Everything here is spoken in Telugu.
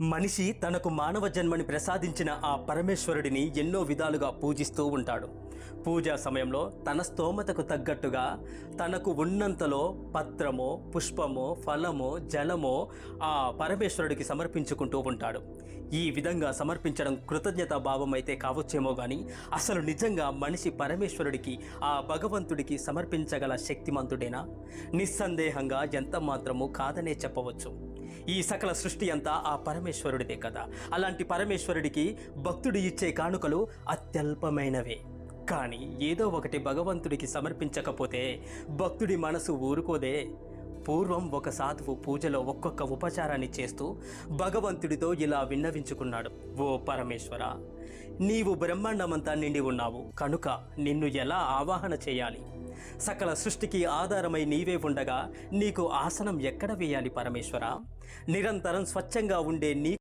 మనిషి తనకు మానవ జన్మని ప్రసాదించిన ఆ పరమేశ్వరుడిని ఎన్నో విధాలుగా పూజిస్తూ ఉంటాడు. పూజా సమయంలో తన స్తోమతకు తగ్గట్టుగా తనకు ఉన్నంతలో పత్రమో, పుష్పమో, ఫలమో, జలమో ఆ పరమేశ్వరుడికి సమర్పించుకుంటూ ఉంటాడు. ఈ విధంగా సమర్పించడం కృతజ్ఞతా భావం అయితే కావచ్చేమో కానీ అసలు నిజంగా మనిషి పరమేశ్వరుడికి, ఆ భగవంతుడికి సమర్పించగల శక్తిమంతుడేనా? నిస్సందేహంగా ఎంత మాత్రము కాదనే చెప్పవచ్చు. ఈ సకల సృష్టి అంతా ఆ పరమేశ్వరుడిదే కదా. అలాంటి పరమేశ్వరుడికి భక్తుడు ఇచ్చే కానుకలు అత్యల్పమైనవే. కానీ ఏదో ఒకటి భగవంతుడికి సమర్పించకపోతే భక్తుడి మనసు ఊరుకోదే. పూర్వం ఒక సాధువు పూజలో ఒక్కొక్క ఉపచారాన్ని చేస్తూ భగవంతుడితో ఇలా విన్నవించుకున్నాడు: ఓ పరమేశ్వర, నీవు బ్రహ్మాండమంతా నిండి ఉన్నావు కనుక నిన్ను ఎలా ఆవాహన చేయాలి? సకల సృష్టికి ఆధారమై నీవే ఉండగా నీకు ఆసనం ఎక్కడ వేయాలి పరమేశ్వర? నిరంతరం స్వచ్ఛంగా ఉండే నీ